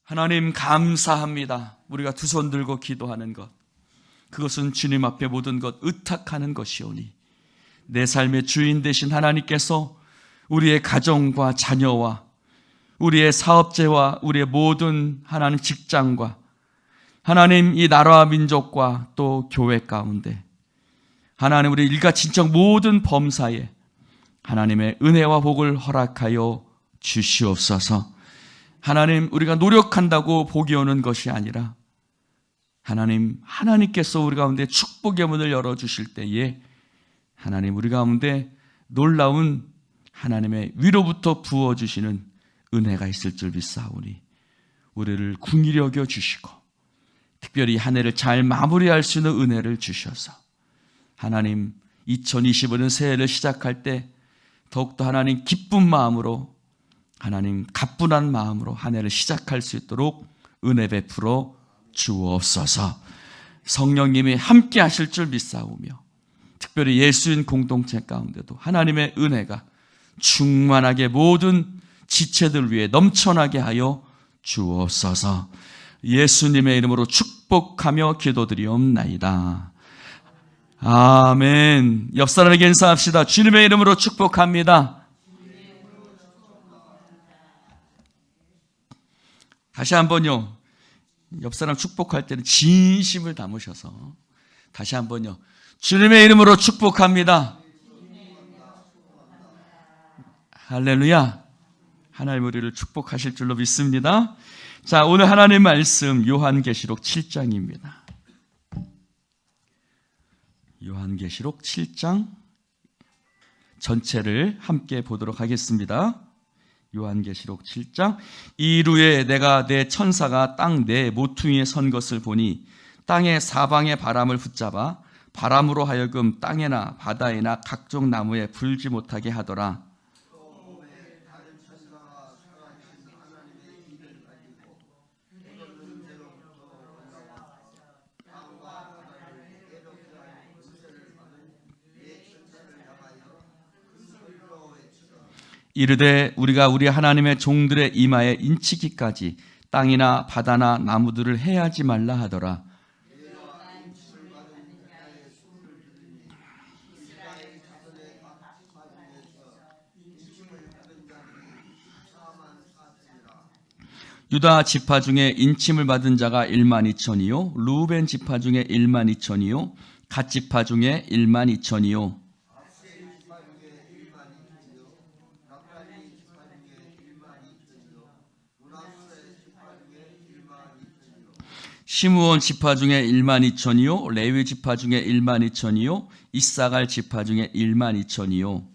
하나님 감사합니다. 우리가 두 손 들고 기도하는 것, 그것은 주님 앞에 모든 것 의탁하는 것이오니 내 삶의 주인 되신 하나님께서 우리의 가정과 자녀와 우리의 사업체와 우리의 모든 하나님 직장과 하나님 이 나라와 민족과 또 교회 가운데 하나님 우리 일가친척 모든 범사에 하나님의 은혜와 복을 허락하여 주시옵소서. 하나님 우리가 노력한다고 복이 오는 것이 아니라 하나님께서 우리 가운데 축복의 문을 열어주실 때에 하나님 우리 가운데 놀라운 하나님의 위로부터 부어주시는 은혜가 있을 줄 믿사오니 우리를 긍휼히 여겨 주시고 특별히 한 해를 잘 마무리할 수 있는 은혜를 주셔서 하나님 2025년 새해를 시작할 때 더욱더 하나님 기쁜 마음으로 하나님 가뿐한 마음으로 한 해를 시작할 수 있도록 은혜 베풀어 주옵소서. 성령님이 함께 하실 줄 믿사오며 특별히 예수인 공동체 가운데도 하나님의 은혜가 충만하게 모든 지체들 위해 넘쳐나게 하여 주옵소서. 예수님의 이름으로 축복하며 기도드리옵나이다. 아멘. 옆 사람에게 인사합시다. 주님의 이름으로 축복합니다. 다시 한번요. 옆 사람 축복할 때는 진심을 담으셔서 다시 한번요. 주님의 이름으로 축복합니다. 할렐루야. 하나님 우리를 축복하실 줄로 믿습니다. 자, 오늘 하나님 말씀 요한계시록 7장입니다. 요한계시록 7장 전체를 함께 보도록 하겠습니다. 요한계시록 7장. 이루에 내가 내 천사가 땅 내 모퉁이에 선 것을 보니 땅의 사방의 바람을 붙잡아 바람으로 하여금 땅에나 바다에나 각종 나무에 불지 못하게 하더라. 이르되 우리가 우리 하나님의 종들의 이마에 인치기까지 땅이나 바다나 나무들을 해하지 말라 하더라. 유다 지파 중에 인침을 받은 자가 12,000이요 루벤 지파 중에 12,000이요 갓 지파 중에 12,000이요 시므온 지파 중에 12,000이요 레위 지파 중에 12,000이요 이사갈 지파 중에 12,000이요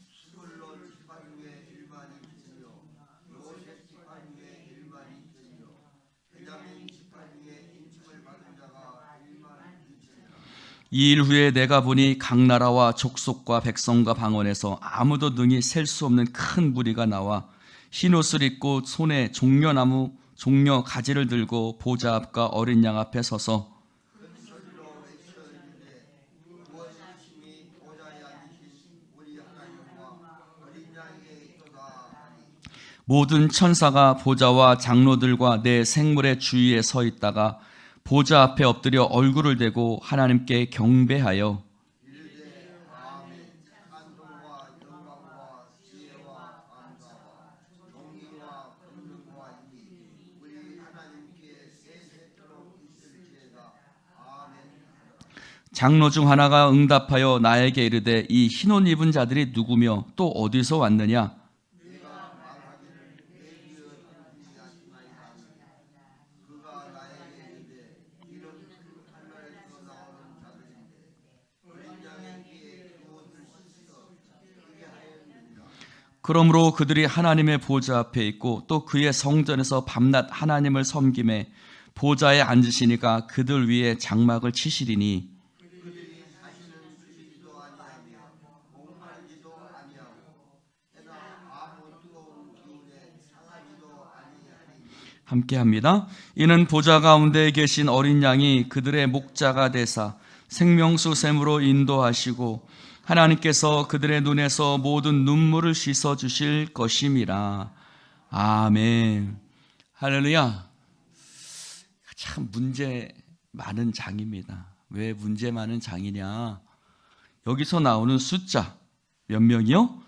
이 일 후에 내가 보니 각 나라와 족속과 백성과 방언에서 아무도 능히 셀 수 없는 큰 무리가 나와 흰 옷을 입고 손에 종려나무 종려 가지를 들고 보좌 앞과 어린 양 앞에 서서 모든 천사가 보좌와 장로들과 내 생물의 주위에 서 있다가 보좌 앞에 엎드려 얼굴을 대고 하나님께 경배하여 장로 중 하나가 응답하여 나에게 이르되 이 흰옷 입은 자들이 누구며 또 어디서 왔느냐? 그러므로 그들이 하나님의 보좌 앞에 있고 또 그의 성전에서 밤낮 하나님을 섬김에 보좌에 앉으시니까 그들 위에 장막을 치시리니 함께합니다. 이는 보좌 가운데 계신 어린 양이 그들의 목자가 되사 생명수 샘으로 인도하시고 하나님께서 그들의 눈에서 모든 눈물을 씻어주실 것임이라. 아멘. 할렐루야. 참 문제 많은 장입니다. 왜 문제 많은 장이냐? 여기서 나오는 숫자 몇 명이요?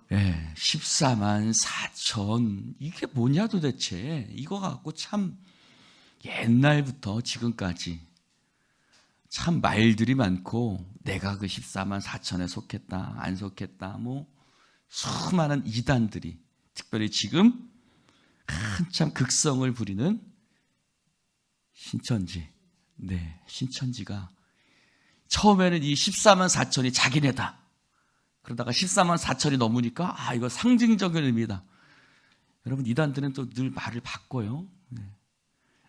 14만 4천. 이게 뭐냐 도대체. 이거 갖고 참 옛날부터 지금까지 참 말들이 많고, 내가 그 14만 4천에 속했다 안 속했다, 뭐 수많은 이단들이, 특별히 지금 한참 극성을 부리는 신천지, 신천지가 처음에는 이 14만 4천이 자기네다, 그러다가 14만 4천이 넘으니까 이거 상징적인 의미다. 여러분, 이단들은 또 늘 말을 바꿔요.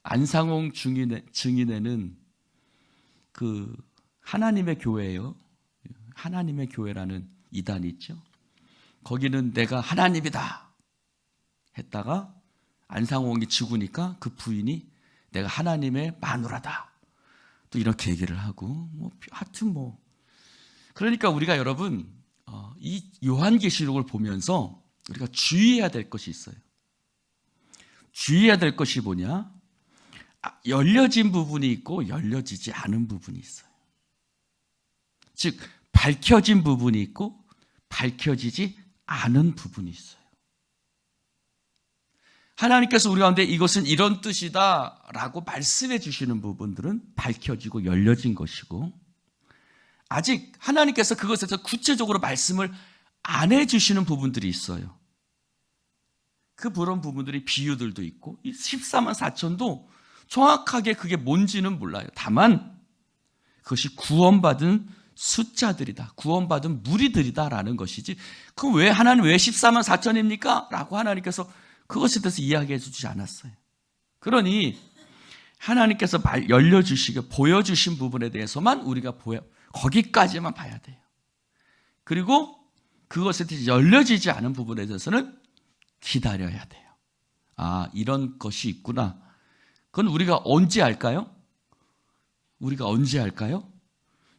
안상홍 증인회는 그 하나님의 교회예요. 하나님의 교회라는 이단이 있죠. 거기는 내가 하나님이다 했다가 안상홍이 죽으니까 그 부인이 내가 하나님의 마누라다, 또 이렇게 얘기를 하고, 하여튼 그러니까 우리가 여러분, 이 요한계시록을 보면서 우리가 주의해야 될 것이 있어요. 주의해야 될 것이 뭐냐? 열려진 부분이 있고 열려지지 않은 부분이 있어요. 즉, 밝혀진 부분이 있고 밝혀지지 않은 부분이 있어요. 하나님께서 우리 가운데 이것은 이런 뜻이다 라고 말씀해 주시는 부분들은 밝혀지고 열려진 것이고, 아직 하나님께서 그것에 대해서 구체적으로 말씀을 안 해주시는 부분들이 있어요. 그런 부분들이 비유들도 있고, 이 14만 4천도 정확하게 그게 뭔지는 몰라요. 다만 그것이 구원받은 숫자들이다, 구원받은 무리들이다라는 것이지, 그럼 하나님 왜 14만 4천입니까? 라고 하나님께서 그것에 대해서 이야기해 주지 않았어요. 그러니 하나님께서 열려주시고 보여주신 부분에 대해서만 우리가 거기까지만 봐야 돼요. 그리고 그것에 대해서 열려지지 않은 부분에 대해서는 기다려야 돼요. 이런 것이 있구나. 그건 우리가 언제 알까요?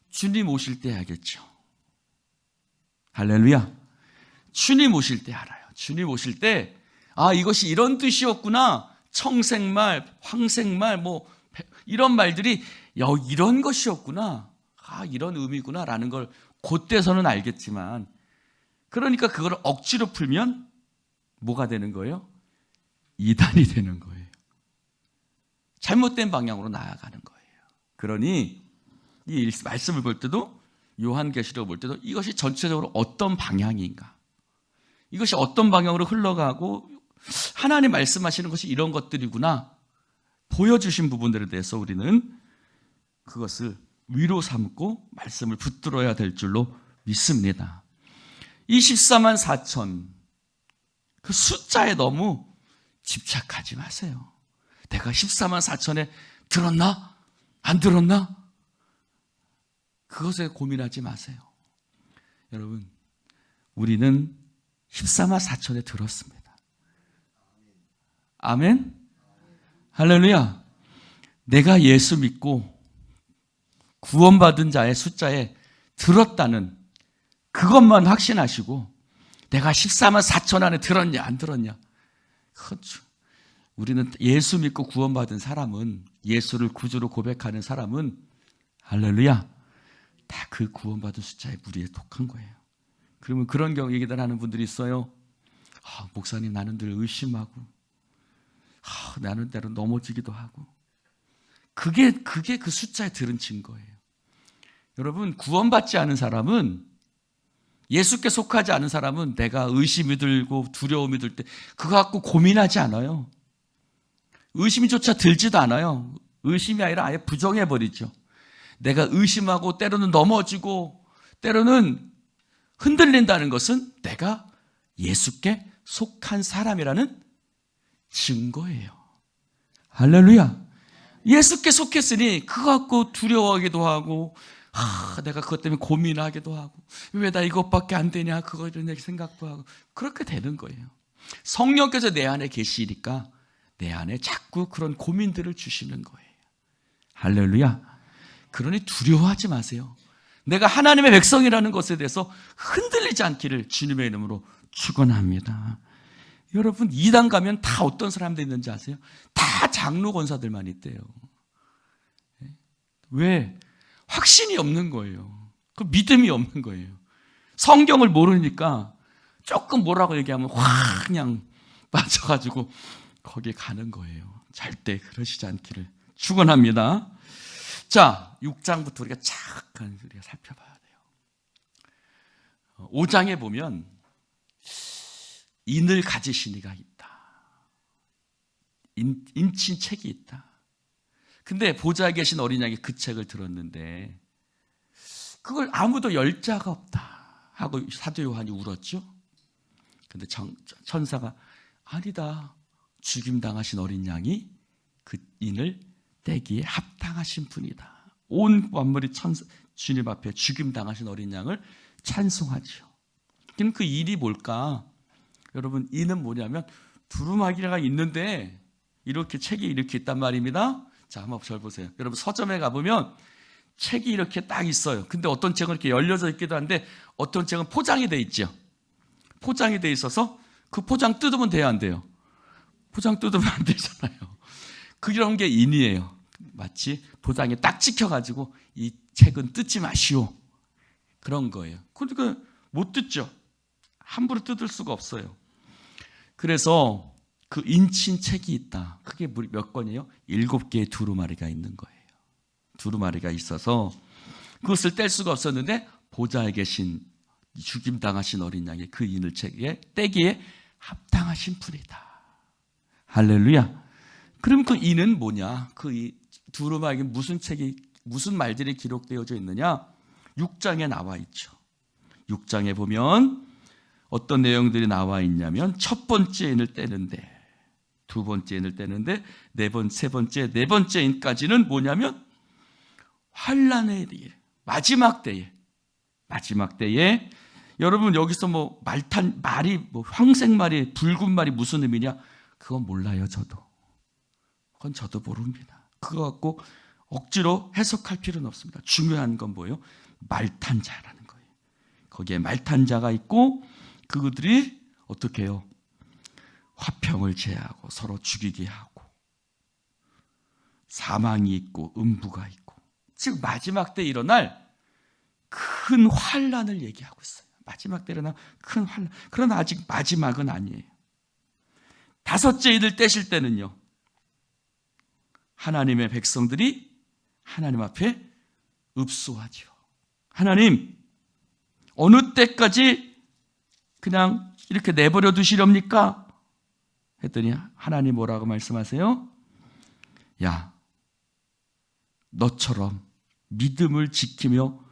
주님 오실 때 알겠죠. 할렐루야. 주님 오실 때 알아요. 주님 오실 때 이것이 이런 뜻이었구나. 청생말, 황생말, 이런 말들이 이런 것이었구나. 이런 의미구나 라는 걸 그때서는 알겠지만, 그러니까 그걸 억지로 풀면 뭐가 되는 거예요? 이단이 되는 거예요. 잘못된 방향으로 나아가는 거예요. 그러니 이 말씀을 볼 때도, 요한계시록을 볼 때도 이것이 전체적으로 어떤 방향인가, 이것이 어떤 방향으로 흘러가고 하나님 말씀하시는 것이 이런 것들이구나 보여주신 부분들에 대해서 우리는 그것을 위로 삼고 말씀을 붙들어야 될 줄로 믿습니다. 이 14만 4천 그 숫자에 너무 집착하지 마세요. 내가 14만 4천에 들었나? 안 들었나? 그것에 고민하지 마세요. 여러분, 우리는 14만 4천에 들었습니다. 아멘? 할렐루야. 내가 예수 믿고 구원받은 자의 숫자에 들었다는 그것만 확신하시고, 내가 14만 4천 안에 들었냐 안 들었냐, 그렇죠. 우리는 예수 믿고 구원받은 사람은, 예수를 구주로 고백하는 사람은, 할렐루야, 다 그 구원받은 숫자의 무리에 속한 거예요. 그러면 그런 경우 얘기들 하는 분들이 있어요. 목사님, 나는 늘 의심하고, 나는 때로 넘어지기도 하고. 그게 그 숫자에 들은 증거예요. 여러분, 구원받지 않은 사람은, 예수께 속하지 않은 사람은 내가 의심이 들고 두려움이 들 때 그거 갖고 고민하지 않아요. 의심조차 들지도 않아요. 의심이 아니라 아예 부정해버리죠. 내가 의심하고 때로는 넘어지고 때로는 흔들린다는 것은 내가 예수께 속한 사람이라는 증거예요. 할렐루야. 예수께 속했으니 그거 갖고 두려워하기도 하고, 내가 그것 때문에 고민하기도 하고, 왜 나 이것밖에 안 되냐, 그거 이런 생각도 하고, 그렇게 되는 거예요. 성령께서 내 안에 계시니까 내 안에 자꾸 그런 고민들을 주시는 거예요. 할렐루야. 그러니 두려워하지 마세요. 내가 하나님의 백성이라는 것에 대해서 흔들리지 않기를 주님의 이름으로 축원합니다. 여러분 이단 가면 다 어떤 사람들이 있는지 아세요? 다 장로 권사들만 있대요. 왜? 확신이 없는 거예요. 그 믿음이 없는 거예요. 성경을 모르니까 조금 뭐라고 얘기하면 확 그냥 빠져가지고 거기에 가는 거예요. 절대 그러시지 않기를 축원합니다. 자, 6장부터 우리가 착한 우리가 살펴봐야 돼요. 5장에 보면 인을 가지신 이가 있다. 인친 책이 있다. 근데 보좌에 계신 어린 양이 그 책을 들었는데 그걸 아무도 열 자가 없다 하고 사도 요한이 울었죠. 근데 천사가 아니다. 죽임당하신 어린 양이 그 인을 떼기에 합당하신 분이다. 온 만물이 주님 앞에 죽임당하신 어린 양을 찬송하죠. 그럼 그 인이 뭘까? 여러분 인은 뭐냐면 두루마기가 있는데 이렇게 책이 이렇게 있단 말입니다. 자, 한번 절 보세요. 여러분 서점에 가보면 책이 이렇게 딱 있어요. 근데 어떤 책은 이렇게 열려져 있기도 한데 어떤 책은 포장이 돼 있죠. 포장이 돼 있어서 그 포장 뜯으면 돼요, 안 돼요? 포장 뜯으면 안 되잖아요. 그런 게 인이에요. 마치 포장에 딱 찍혀가지고 이 책은 뜯지 마시오. 그런 거예요. 그러니까 못 뜯죠. 함부로 뜯을 수가 없어요. 그래서 그 인친 책이 있다. 그게 몇 권이에요? 7개의 두루마리가 있는 거예요. 두루마리가 있어서 그것을 뗄 수가 없었는데 보좌에 계신 죽임당하신 어린 양이 그 인을 책에 떼기에 합당하신 분이다. 할렐루야. 그럼 그 인은 뭐냐? 그 두루마리에 무슨 말들이 기록되어져 있느냐? 6장에 나와 있죠. 6장에 보면 어떤 내용들이 나와 있냐면 첫 번째 인을 떼는데, 두 번째 인을 떼는데, 세 번째 인까지는 뭐냐면 환난의 일, 마지막 때에 여러분 여기서 뭐 말이 뭐 황색말이 붉은 말이 무슨 의미냐? 그건 몰라요. 그건 저도 모릅니다. 그거 갖고 억지로 해석할 필요는 없습니다. 중요한 건 뭐예요? 말탄 자라는 거예요. 거기에 말탄 자가 있고 그들이 어떻게 해요? 화평을 제하고 서로 죽이게 하고 사망이 있고 음부가 있고, 즉 마지막 때 일어날 큰 환난을 얘기하고 있어요. 마지막 때 일어날 큰 환난. 그러나 아직 마지막은 아니에요. 5째 인을 떼실 때는요, 하나님의 백성들이 하나님 앞에 읍소하죠. 하나님, 어느 때까지 그냥 이렇게 내버려 두시렵니까? 했더니 하나님 뭐라고 말씀하세요? 야, 너처럼 믿음을 지키며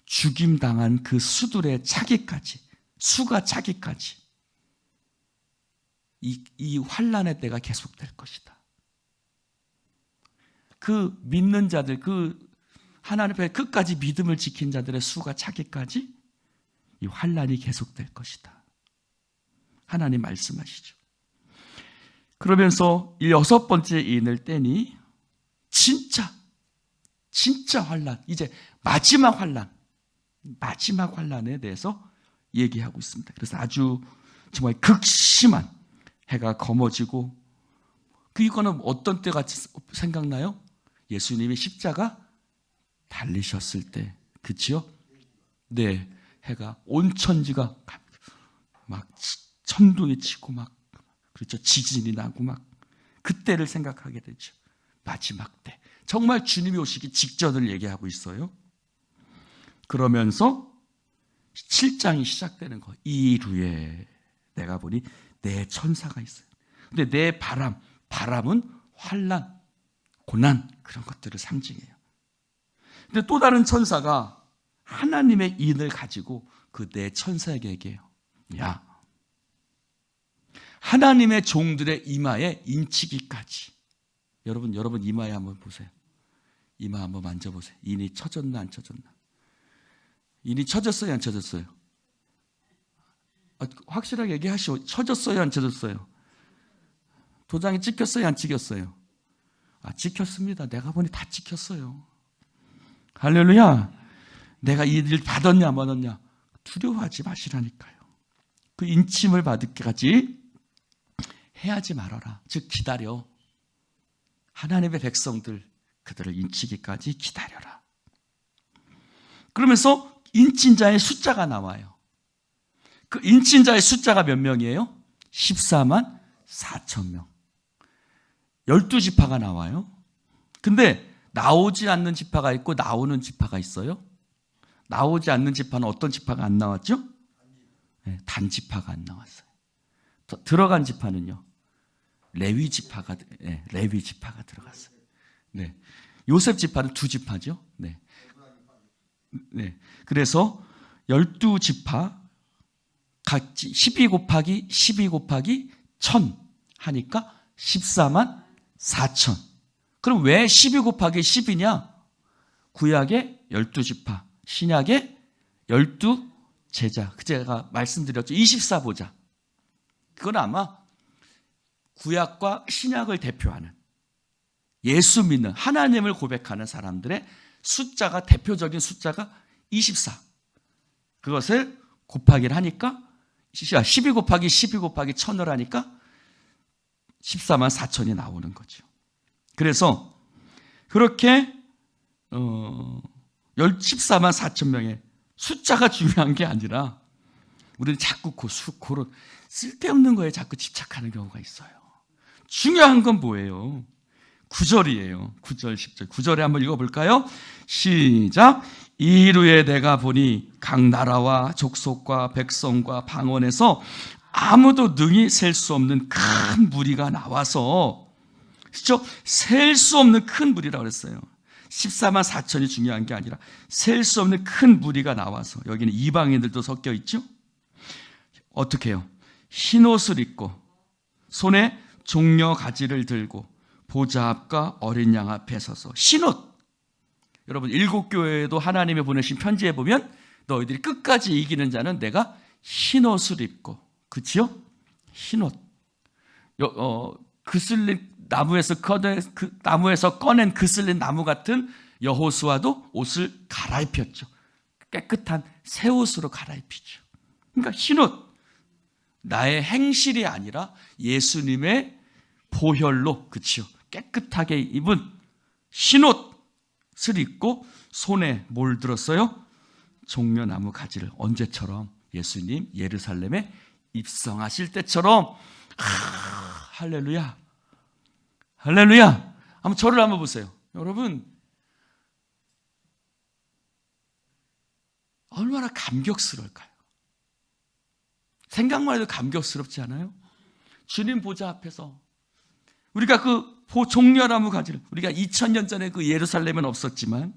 죽임당한 그 수가 차기까지 이 환난의 때가 계속될 것이다. 그 믿는 자들, 그 하나님 앞에 끝까지 믿음을 지킨 자들의 수가 차기까지 이 환난이 계속될 것이다. 하나님 말씀하시죠. 그러면서 6번째 인을 떼니 진짜 환난, 이제 마지막 환난에 대해서 얘기하고 있습니다. 그래서 아주 정말 극심한 해가 검어지고, 이거는 어떤 때 같이 생각나요? 예수님이 십자가 달리셨을 때, 그치요? 네, 해가 온 천지가 막 천둥이 치고 막, 그렇죠, 지진이 나고 막, 그때를 생각하게 되죠. 마지막 때, 정말 주님이 오시기 직전을 얘기하고 있어요. 그러면서 7장이 시작되는 거. 이루에 내가 보니 내 천사가 있어요. 근데 내 바람은 환난, 고난, 그런 것들을 상징해요. 근데 또 다른 천사가 하나님의 인을 가지고 그 내 천사에게 얘기해요. 야, 하나님의 종들의 이마에 인치기까지. 여러분 이마에 한번 보세요. 이마 한번 만져보세요. 인이 쳐졌나 안 쳐졌나? 인이 쳐졌어요 안 쳐졌어요? 확실하게 얘기하시오. 쳐졌어요 안 쳐졌어요? 도장이 찍혔어요 안 찍혔어요? 찍혔습니다. 내가 보니 다 찍혔어요. 할렐루야. 내가 이 일 받았냐 안 받았냐 두려워하지 마시라니까요. 그 인침을 받기까지 해하지 말아라. 즉 기다려. 하나님의 백성들 그들을 인치기까지 기다려라. 그러면서 인친자의 숫자가 나와요. 그 인친자의 숫자가 몇 명이에요? 14만 4천 명. 12지파가 나와요. 근데 나오지 않는 지파가 있고 나오는 지파가 있어요. 나오지 않는 지파는 어떤 지파가 안 나왔죠? 네, 단지파가 안 나왔어요. 들어간 지파는요, 레위 지파가 들어갔어요. 네. 요셉 지파는 2지파죠. 네. 네. 그래서 12지파 각지 12 곱하기 12 곱하기 1000 하니까 14만 4천. 그럼 왜 12 곱하기 10이냐? 구약의 12지파, 신약의 12제자. 제가 말씀드렸죠. 24보자. 그건 아마 구약과 신약을 대표하는, 예수 믿는, 하나님을 고백하는 사람들의 숫자가, 대표적인 숫자가 24. 그것을 곱하기를 하니까 12 곱하기 12 곱하기 1000을 하니까 14만 4천이 나오는 거죠. 그래서 그렇게 14만 4천 명의 숫자가 중요한 게 아니라 우리는 자꾸 그런 쓸데없는 거에 자꾸 집착하는 경우가 있어요. 중요한 건 뭐예요? 9절이에요. 9절, 10절. 9절에 한번 읽어볼까요? 시작. 이후에 내가 보니 각 나라와 족속과 백성과 방언에서 아무도 능히 셀 수 없는 큰 무리가 나와서, 그렇죠? 셀 수 없는 큰 무리라고 그랬어요. 14만 4천이 중요한 게 아니라 셀 수 없는 큰 무리가 나와서, 여기는 이방인들도 섞여 있죠? 어떻게 해요? 흰옷을 입고 손에 종려 가지를 들고 보좌 앞과 어린 양 앞에 서서. 흰옷. 여러분, 7교회에도 하나님이 보내신 편지에 보면 너희들이 끝까지 이기는 자는 내가 흰옷을 입고, 그치요? 흰옷. 그슬린 나무에서 꺼낸 그슬린 나무 같은 여호수아도 옷을 갈아입혔죠. 깨끗한 새 옷으로 갈아입히죠. 그러니까 흰옷. 나의 행실이 아니라 예수님의 보혈로, 그치요? 깨끗하게 입은 흰옷을 입고 손에 뭘 들었어요? 종려나무 가지를. 언제처럼? 예수님 예루살렘에 입성하실 때처럼. 할렐루야. 할렐루야. 한번 저를 한번 보세요. 여러분, 얼마나 감격스러울까요? 생각만 해도 감격스럽지 않아요? 주님 보좌 앞에서 우리가 그 종려나무 가지를, 우리가 2000년 전에 그 예루살렘은 없었지만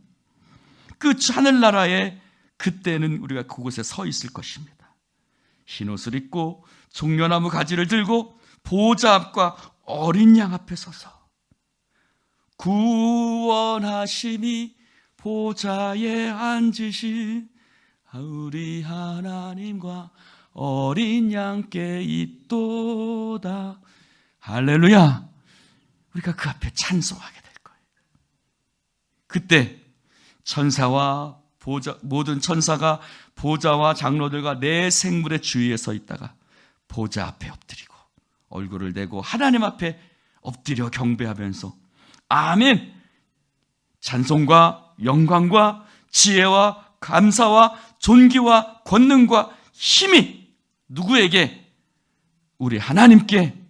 그 하늘나라에 그때는 우리가 그곳에 서 있을 것입니다. 흰옷을 입고 종려나무 가지를 들고 보좌 앞과 어린 양 앞에 서서 구원하심이 보좌에 앉으신 우리 하나님과 어린 양께 있도다. 할렐루야. 우리가 그 앞에 찬송하게 될 거예요. 그때 천사와 모든 천사가 보좌와 장로들과 내 생물의 주위에 서 있다가 보좌 앞에 엎드리고 얼굴을 내고 하나님 앞에 엎드려 경배하면서 아멘, 찬송과 영광과 지혜와 감사와 존귀와 권능과 힘이 누구에게? 우리 하나님께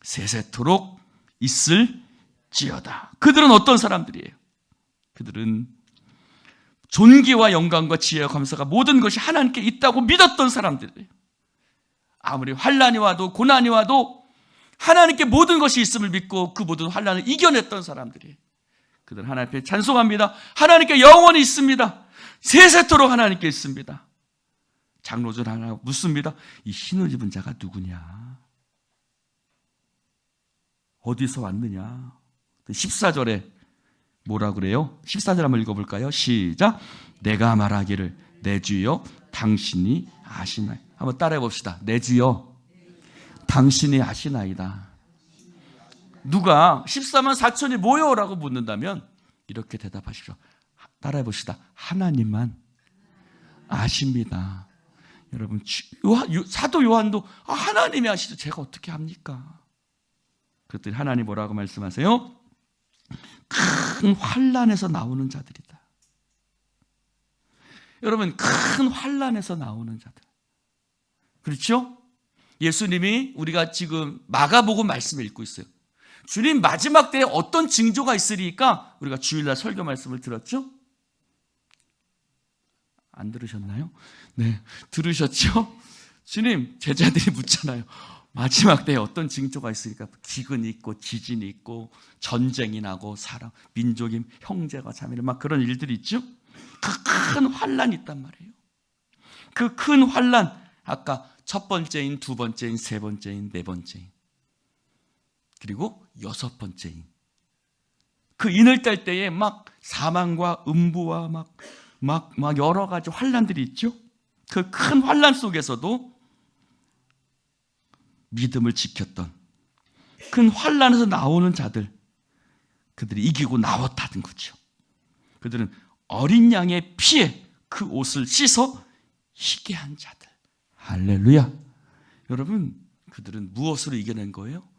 세세토록 있을지어다. 그들은 어떤 사람들이에요? 그들은 존귀와 영광과 지혜와 감사가 모든 것이 하나님께 있다고 믿었던 사람들이에요. 아무리 환난이 와도 고난이 와도 하나님께 모든 것이 있음을 믿고 그 모든 환난을 이겨냈던 사람들이에요. 그들은 하나님 앞에 찬송합니다. 하나님께 영원히 있습니다. 세세토록 하나님께 있습니다. 장로들 하나 묻습니다. 이 흰옷 입은 자가 누구냐? 어디서 왔느냐? 14절에 뭐라 그래요? 14절 한번 읽어볼까요? 시작. 내가 말하기를 내 주여 당신이 아시나이다. 한번 따라해 봅시다. 내 주여 당신이 아시나이다. 누가 14만 4천이 뭐요라고 묻는다면 이렇게 대답하십시오. 따라해 봅시다. 하나님만 아십니다. 여러분, 사도 요한도 하나님이 아시죠. 제가 어떻게 합니까? 그것들이 하나님 뭐라고 말씀하세요? 큰 환난에서 나오는 자들이다. 여러분, 큰 환난에서 나오는 자들. 그렇죠? 예수님이 우리가 지금 마가복음 말씀을 읽고 있어요. 주님 마지막 때에 어떤 징조가 있으리까? 우리가 주일날 설교 말씀을 들었죠? 안 들으셨나요? 네, 들으셨죠? 주님, 제자들이 묻잖아요. 마지막 때에 어떤 징조가 있으니까 기근이 있고 지진이 있고 전쟁이 나고 사람, 민족이 형제가 자매를 막 그런 일들이 있죠? 그 큰 환란이 있단 말이에요. 그 큰 환란, 아까 첫 번째인, 두 번째인, 세 번째인, 네 번째인, 그리고 여섯 번째인, 그 인을 딸 때에 막 사망과 음부와 막 여러 가지 환란들이 있죠. 그 큰 환란 속에서도 믿음을 지켰던, 큰 환란에서 나오는 자들, 그들이 이기고 나왔다는 거죠. 그들은 어린 양의 피에 그 옷을 씻어 희게 한 자들. 할렐루야. 여러분, 그들은 무엇으로 이겨낸 거예요?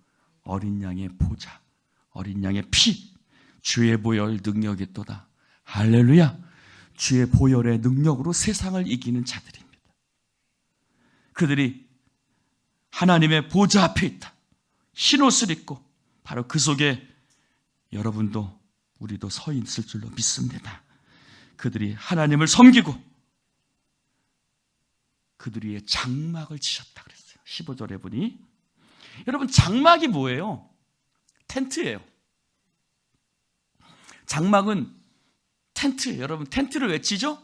어린 양의 보좌, 어린 양의 피, 주의 보혈 능력이 있도다. 할렐루야. 주의 보혈의 능력으로 세상을 이기는 자들입니다. 그들이 하나님의 보좌 앞에 있다. 흰옷을 입고 바로 그 속에 여러분도 우리도 서 있을 줄로 믿습니다. 그들이 하나님을 섬기고 그들 위에 장막을 치셨다 그랬어요. 15절에 보니, 여러분, 장막이 뭐예요? 텐트예요. 장막은 텐트예요. 여러분, 텐트를 왜 치죠?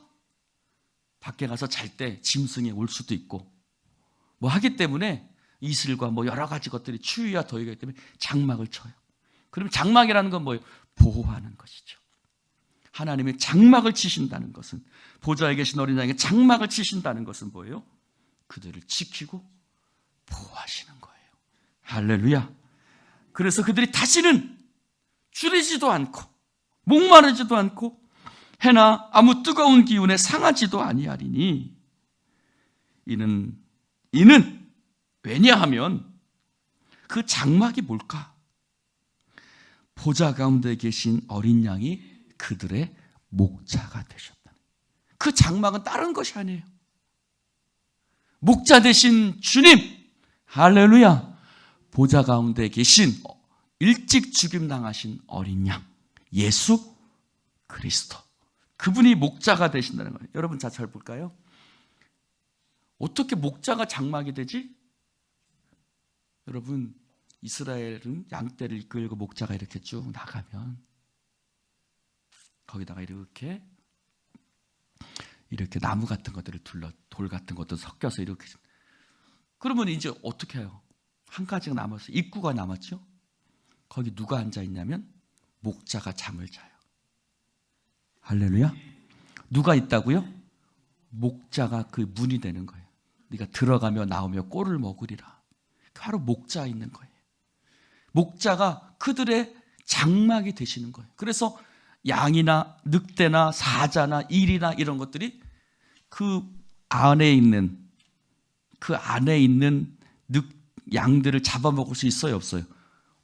밖에 가서 잘 때 짐승이 올 수도 있고 뭐 하기 때문에, 이슬과 뭐 여러 가지 것들이 추위와 더위가 있기 때문에 장막을 쳐요. 그러면 장막이라는 건 뭐예요? 보호하는 것이죠. 하나님이 장막을 치신다는 것은, 보좌에 계신 어린 양에게 장막을 치신다는 것은 뭐예요? 그들을 지키고 보호하시는 거예요. 할렐루야. 그래서 그들이 다시는 줄이지도 않고 목마르지도 않고 해나 아무 뜨거운 기운에 상하지도 아니하리니, 이는 왜냐하면 그 장막이 뭘까? 보좌 가운데 계신 어린 양이 그들의 목자가 되셨다. 그 장막은 다른 것이 아니에요. 목자 되신 주님, 할렐루야. 보좌 가운데 계신 일찍 죽임 당하신 어린 양, 예수 그리스도, 그분이 목자가 되신다는 거예요. 여러분, 자, 잘 볼까요? 어떻게 목자가 장막이 되지? 여러분, 이스라엘은 양떼를 이끌고 목자가 이렇게 쭉 나가면 거기다가 이렇게 나무 같은 것들을 돌 같은 것도 섞여서 이렇게, 그러면 이제 어떻게 해요? 한 가지가 남았어요. 입구가 남았죠? 거기 누가 앉아 있냐면 목자가 잠을 자요. 할렐루야. 누가 있다고요? 목자가 그 문이 되는 거예요. 네가 들어가며 나오며 꼴을 먹으리라. 바로 목자 있는 거예요. 목자가 그들의 장막이 되시는 거예요. 그래서 양이나 늑대나 사자나 일이나 이런 것들이 그 안에 있는 양들을 잡아먹을 수 있어요, 없어요?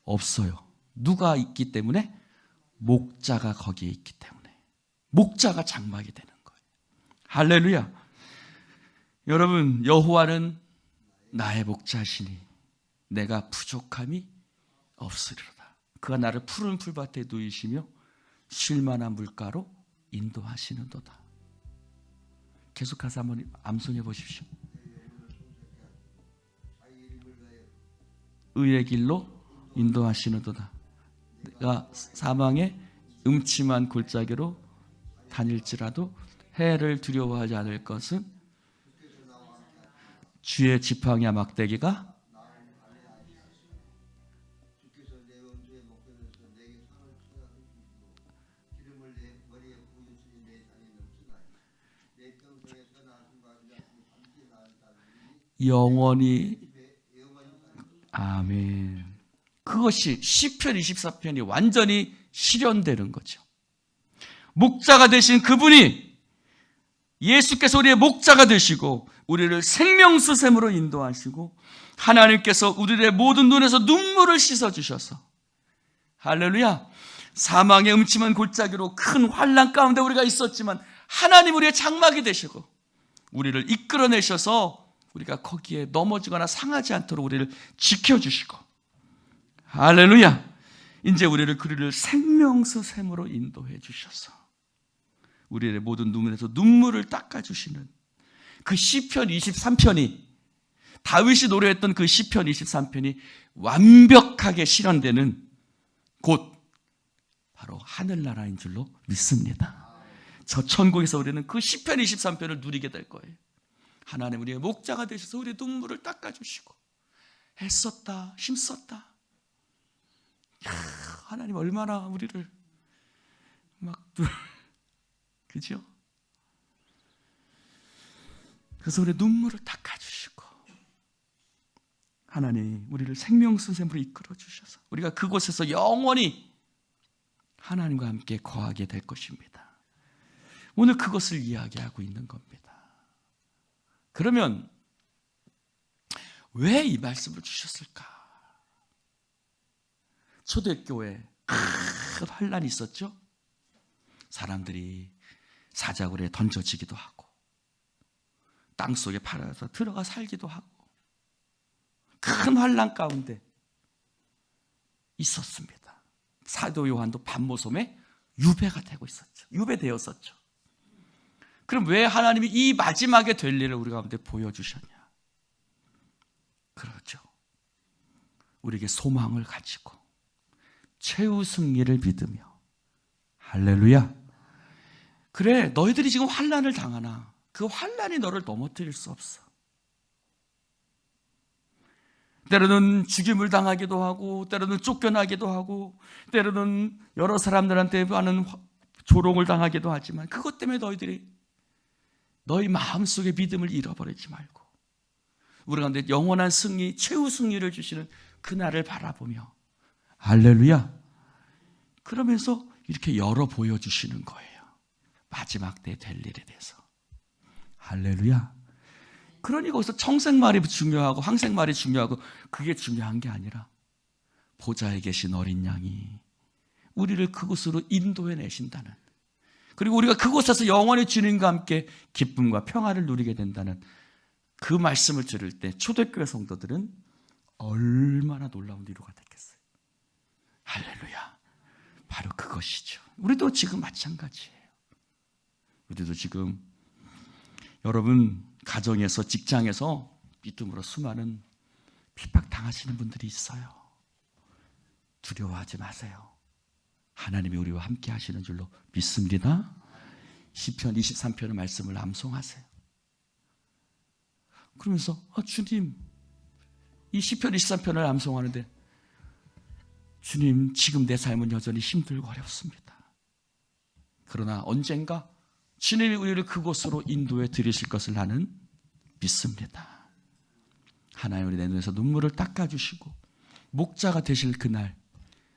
없어요. 누가 있기 때문에? 목자가 거기에 있기 때문에. 목자가 장막이 되는 거예요. 할렐루야. 여러분, 여호와는 나의 목자시니 내가 부족함이 없으리로다. 그가 나를 푸른 풀밭에 누이시며 쉴만한 물가로 인도하시는도다. 계속해서 한번 암송해 보십시오. 의의 길로 인도하시는도다. 내가 사망의 음침한 골짜기로 다닐지라도 해를 두려워하지 않을 것은 주의 지팡이와 막대기가 영원히. 아멘. 그것이 시편 24편이 완전히 실현되는 거죠. 목자가 되신 그분이, 예수께서 우리의 목자가 되시고 우리를 생명수샘으로 인도하시고 하나님께서 우리의 모든 눈에서 눈물을 씻어주셔서 할렐루야, 사망의 음침한 골짜기로 큰 환난 가운데 우리가 있었지만 하나님 우리의 장막이 되시고 우리를 이끌어내셔서 우리가 거기에 넘어지거나 상하지 않도록 우리를 지켜주시고, 할렐루야, 이제 그리를 생명수 샘으로 인도해 주셔서 우리의 모든 눈물에서 눈물을 닦아주시는 그 시편 23편이, 다윗이 노래했던 그 시편 23편이 완벽하게 실현되는 곳, 바로 하늘나라인 줄로 믿습니다. 저 천국에서 우리는 그 시편 23편을 누리게 될 거예요. 하나님 우리의 목자가 되셔서 우리의 눈물을 닦아주시고, 애썼다, 힘썼다, 하나님 얼마나 우리를 그죠? 그래서 우리의 눈물을 닦아주시고, 하나님 우리를 생명수 샘으로 이끌어 주셔서 우리가 그곳에서 영원히 하나님과 함께 거하게 될 것입니다. 오늘 그것을 이야기하고 있는 겁니다. 그러면 왜 이 말씀을 주셨을까? 초대교회에 큰 환란이 있었죠. 사람들이 사자굴에 던져지기도 하고 땅속에 팔아서 들어가 살기도 하고 큰 환란 가운데 있었습니다. 사도 요한도 밤모섬에 유배가 되고 있었죠. 유배되었었죠. 그럼 왜 하나님이 이 마지막에 될 일을 우리 가운데 보여주셨냐? 그렇죠. 우리에게 소망을 가지고 최후 승리를 믿으며, 할렐루야, 그래 너희들이 지금 환난을 당하나 그 환난이 너를 넘어뜨릴 수 없어. 때로는 죽임을 당하기도 하고, 때로는 쫓겨나기도 하고, 때로는 여러 사람들한테 하는 조롱을 당하기도 하지만 그것 때문에 너희들이 너희 마음속의 믿음을 잃어버리지 말고 우리 가운데 영원한 승리, 최후 승리를 주시는 그날을 바라보며, 할렐루야, 그러면서 이렇게 열어 보여주시는 거예요. 마지막 때 될 일에 대해서. 할렐루야. 그러니 거기서 청생말이 중요하고 황생말이 중요하고 그게 중요한 게 아니라 보좌에 계신 어린 양이 우리를 그곳으로 인도해 내신다는, 그리고 우리가 그곳에서 영원히 주님과 함께 기쁨과 평화를 누리게 된다는 그 말씀을 들을 때 초대교회 성도들은 얼마나 놀라운 위로가 됐겠어요. 할렐루야. 바로 그것이죠. 우리도 지금 마찬가지예요. 우리도 지금 여러분 가정에서, 직장에서 믿음으로 수많은 핍박 당하시는 분들이 있어요. 두려워하지 마세요. 하나님이 우리와 함께 하시는 줄로 믿습니다. 시편 23편의 말씀을 암송하세요. 그러면서 주님, 이 시편 23편을 암송하는데 주님, 지금 내 삶은 여전히 힘들고 어렵습니다. 그러나 언젠가 주님이 우리를 그곳으로 인도해 드리실 것을 나는 믿습니다. 하나님, 우리 내 눈에서 눈물을 닦아주시고 목자가 되실 그날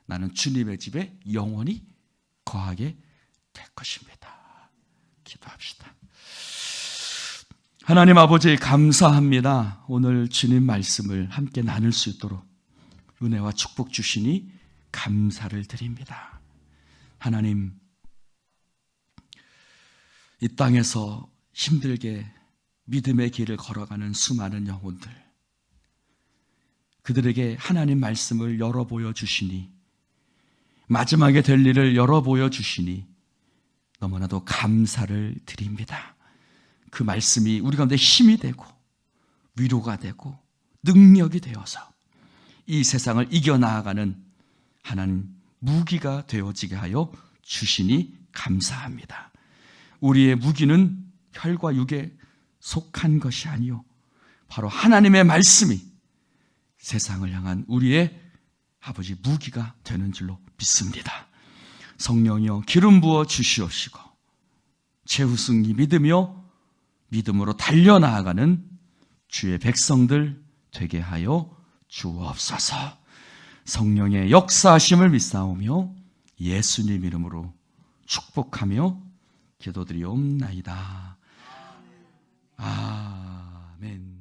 나는 주님의 집에 영원히 거하게 될 것입니다. 기도합시다. 하나님 아버지, 감사합니다. 오늘 주님 말씀을 함께 나눌 수 있도록 은혜와 축복 주시니 감사를 드립니다. 하나님, 이 땅에서 힘들게 믿음의 길을 걸어가는 수많은 영혼들, 그들에게 하나님 말씀을 열어 보여주시니, 마지막에 될 일을 열어 보여주시니 너무나도 감사를 드립니다. 그 말씀이 우리 가운데 힘이 되고 위로가 되고 능력이 되어서 이 세상을 이겨나가는 하나님 무기가 되어지게 하여 주시니 감사합니다. 우리의 무기는 혈과 육에 속한 것이 아니요 바로 하나님의 말씀이 세상을 향한 우리의 아버지 무기가 되는 줄로 믿습니다. 성령이여 기름 부어 주시옵시고 최후 승리 믿으며 믿음으로 달려나아가는 주의 백성들 되게 하여 주옵소서. 성령의 역사하심을 믿사오며 예수님 이름으로 축복하며 기도드리옵나이다. 아멘.